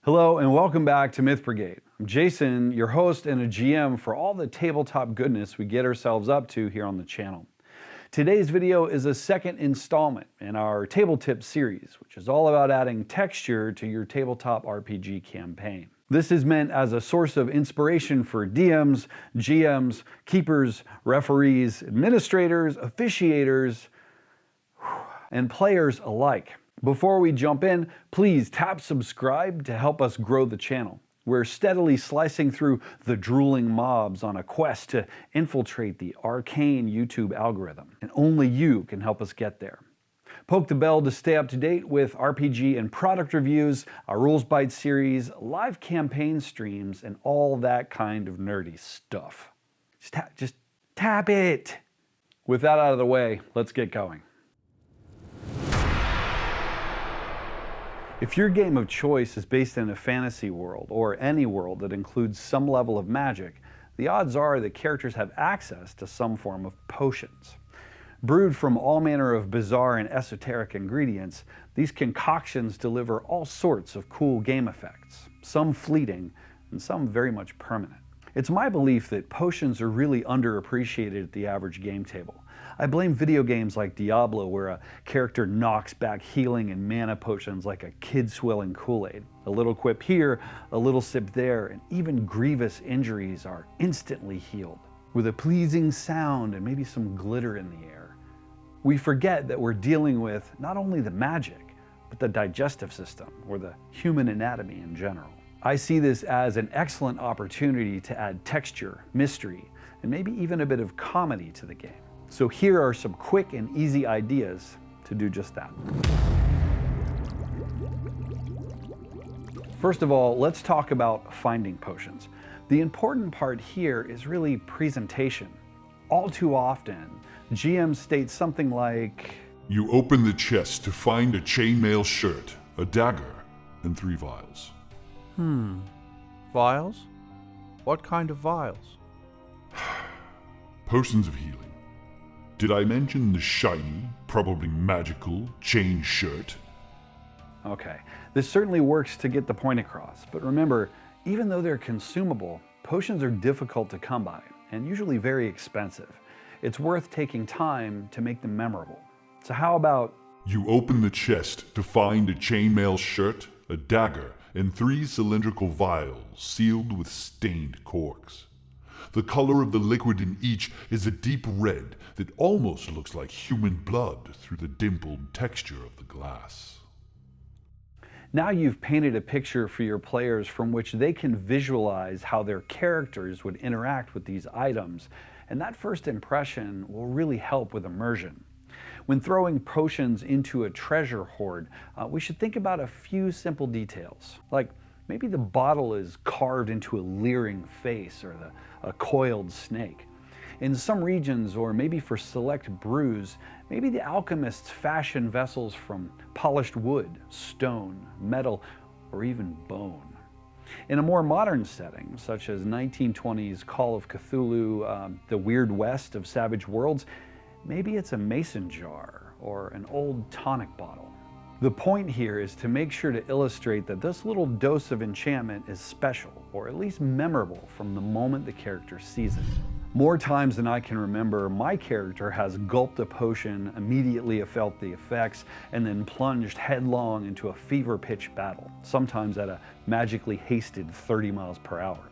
Hello and welcome back to Myth Brigade. I'm Jason, your host and a GM for all the tabletop goodness we get ourselves up to here on the channel. Today's video is a second installment in our table tips series, which is all about adding texture to your tabletop RPG campaign. This is meant as a source of inspiration for DMs, GMs, keepers, referees, administrators, officiators, and players alike. Before we jump in, please tap subscribe to help us grow the channel. We're steadily slicing through the drooling mobs on a quest to infiltrate the arcane YouTube algorithm, and only you can help us get there. Poke the bell to stay up to date with RPG and product reviews, our Rules Bite series, live campaign streams, and all that kind of nerdy stuff. Just tap it! With that out of the way, let's get going. If your game of choice is based in a fantasy world, or any world that includes some level of magic, the odds are that characters have access to some form of potions. Brewed from all manner of bizarre and esoteric ingredients, these concoctions deliver all sorts of cool game effects, some fleeting and some very much permanent. It's my belief that potions are really underappreciated at the average game table. I blame video games like Diablo, where a character knocks back healing and mana potions like a kid swilling Kool-Aid. A little quip here, a little sip there, and even grievous injuries are instantly healed, with a pleasing sound and maybe some glitter in the air. We forget that we're dealing with not only the magic, but the digestive system, or the human anatomy in general. I see this as an excellent opportunity to add texture, mystery, and maybe even a bit of comedy to the game. So here are some quick and easy ideas to do just that. First of all, let's talk about finding potions. The important part here is really presentation. All too often, GM states something like, "You open the chest to find a chainmail shirt, a dagger, and 3 vials." Vials? What kind of vials? Potions of healing. Did I mention the shiny, probably magical, chain shirt? Okay, this certainly works to get the point across, but remember, even though they're consumable, potions are difficult to come by and usually very expensive. It's worth taking time to make them memorable. So how about, You open the chest to find a chainmail shirt, a dagger, and 3 cylindrical vials sealed with stained corks. The color of the liquid in each is a deep red that almost looks like human blood through the dimpled texture of the glass. now you've painted a picture for your players from which they can visualize how their characters would interact with these items, and that first impression will really help with immersion. When throwing potions into a treasure hoard, we should think about a few simple details, like maybe the bottle is carved into a leering face or a coiled snake. In some regions, or maybe for select brews, maybe the alchemists fashion vessels from polished wood, stone, metal, or even bone. In a more modern setting, such as 1920s Call of Cthulhu, the Weird West of Savage Worlds, maybe it's a mason jar or an old tonic bottle. The point here is to make sure to illustrate that this little dose of enchantment is special, or at least memorable from the moment the character sees it. More times than I can remember, my character has gulped a potion, immediately felt the effects, and then plunged headlong into a fever-pitched battle, sometimes at a magically hasted 30 miles per hour.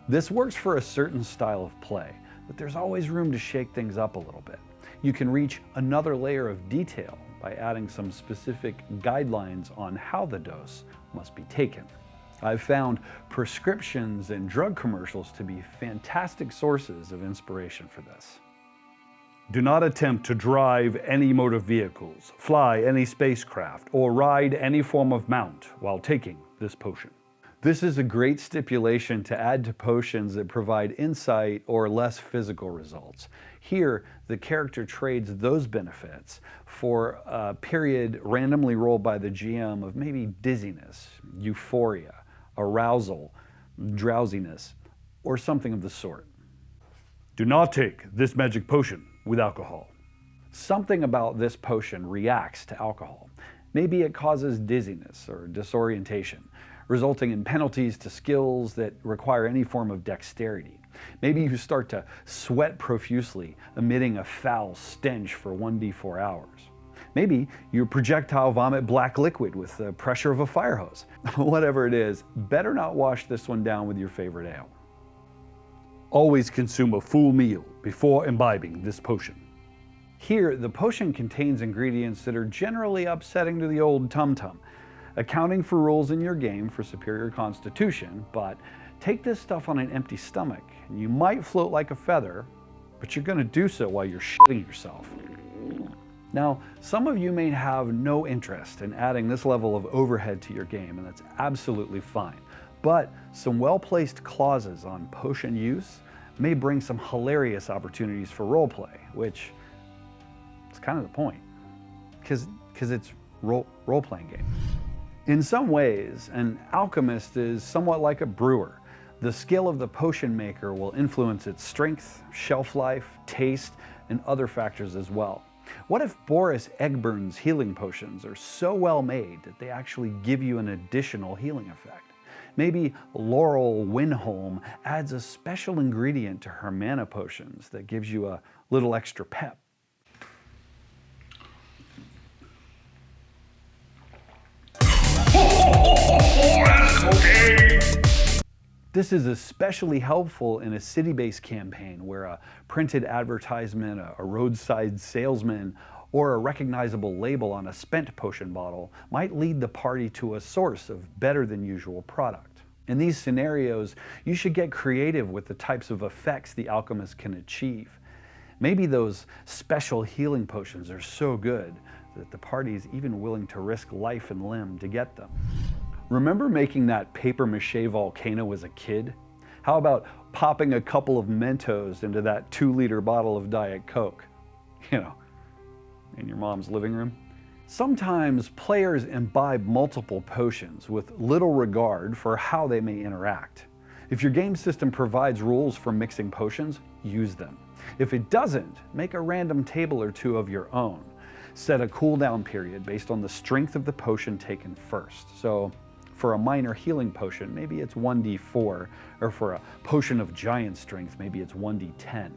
This works for a certain style of play, but there's always room to shake things up a little bit. You can reach another layer of detail by adding some specific guidelines on how the dose must be taken. I've found prescriptions and drug commercials to be fantastic sources of inspiration for this. Do not attempt to drive any motor vehicles, fly any spacecraft, or ride any form of mount while taking this potion. This is a great stipulation to add to potions that provide insight or less physical results. Here, the character trades those benefits for a period randomly rolled by the GM of maybe dizziness, euphoria, arousal, drowsiness, or something of the sort. Do not take this magic potion with alcohol. Something about this potion reacts to alcohol. Maybe it causes dizziness or disorientation. resulting in penalties to skills that require any form of dexterity. Maybe you start to sweat profusely, emitting a foul stench for 1d4 hours. Maybe you projectile vomit black liquid with the pressure of a fire hose. Whatever it is, better not wash this one down with your favorite ale. Always consume a full meal before imbibing this potion. Here, the potion contains ingredients that are generally upsetting to the old tum-tum, accounting for rules in your game for superior constitution, but take this stuff on an empty stomach, and you might float like a feather, but you're gonna do so while you're shitting yourself. Now, some of you may have no interest in adding this level of overhead to your game, and that's absolutely fine. But some well-placed clauses on potion use may bring some hilarious opportunities for roleplay, which is kind of the point, because it's role-playing game. In some ways, an alchemist is somewhat like a brewer. The skill of the potion maker will influence its strength, shelf life, taste, and other factors as well. What if Boris Egburn's healing potions are so well made that they actually give you an additional healing effect? Maybe Laurel Winholm adds a special ingredient to her mana potions that gives you a little extra pep. This is especially helpful in a city-based campaign where a printed advertisement, a roadside salesman, or a recognizable label on a spent potion bottle might lead the party to a source of better than usual product. In these scenarios, you should get creative with the types of effects the alchemist can achieve. Maybe those special healing potions are so good that the party is even willing to risk life and limb to get them. Remember making that papier-mâché volcano as a kid? How about popping a couple of Mentos into that 2-liter bottle of Diet Coke? You know, in your mom's living room? Sometimes players imbibe multiple potions with little regard for how they may interact. If your game system provides rules for mixing potions, use them. If it doesn't, make a random table or two of your own. Set a cooldown period based on the strength of the potion taken first. So, for a minor healing potion, maybe it's 1d4, or for a potion of giant strength, maybe it's 1d10.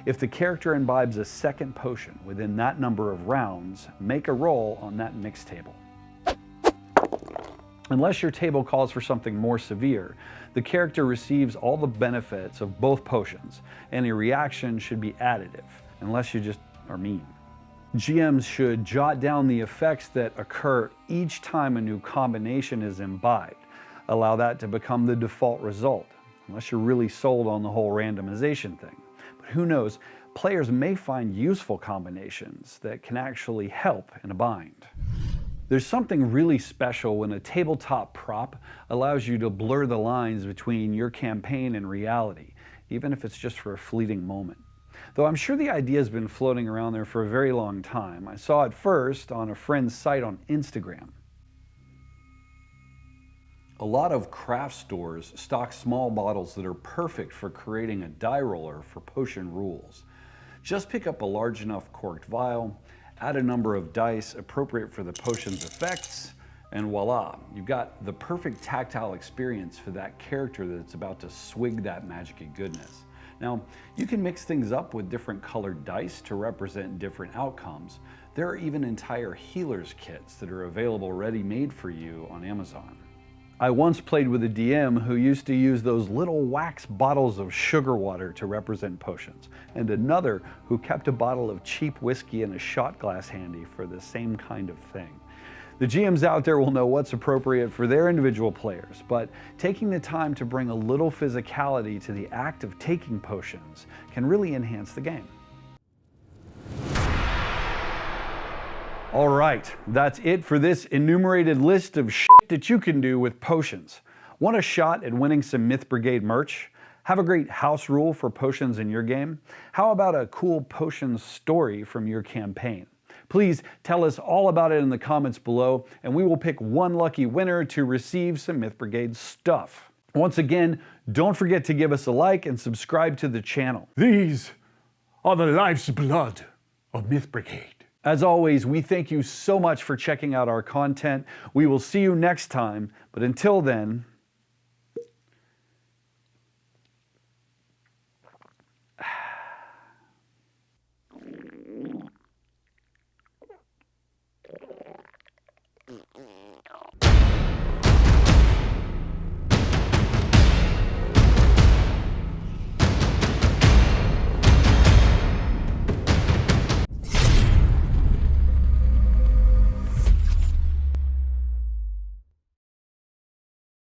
If the character imbibes a second potion within that number of rounds, make a roll on that mix table. Unless your table calls for something more severe, the character receives all the benefits of both potions. Any reaction should be additive, unless you just are mean. GMs should jot down the effects that occur each time a new combination is imbibed. Allow that to become the default result, unless you're really sold on the whole randomization thing. But who knows, players may find useful combinations that can actually help in a bind. There's something really special when a tabletop prop allows you to blur the lines between your campaign and reality, even if it's just for a fleeting moment. Though I'm sure the idea has been floating around there for a very long time. I saw it first on a friend's site on Instagram. A lot of craft stores stock small bottles that are perfect for creating a die roller for potion rules. Just pick up a large enough corked vial, add a number of dice appropriate for the potion's effects, and voila, you've got the perfect tactile experience for that character that's about to swig that magic goodness. Now, you can mix things up with different colored dice to represent different outcomes. There are even entire healer's kits that are available ready-made for you on Amazon. I once played with a DM who used to use those little wax bottles of sugar water to represent potions, and another who kept a bottle of cheap whiskey and a shot glass handy for the same kind of thing. The GMs out there will know what's appropriate for their individual players, but taking the time to bring a little physicality to the act of taking potions can really enhance the game. All right, that's it for this enumerated list of shit that you can do with potions. Want a shot at winning some Myth Brigade merch? Have a great house rule for potions in your game? How about a cool potion story from your campaign? Please tell us all about it in the comments below, and we will pick one lucky winner to receive some Myth Brigade stuff. Once again, don't forget to give us a like and subscribe to the channel. These are the life's blood of Myth Brigade. As always, we thank you so much for checking out our content. We will see you next time, but until then,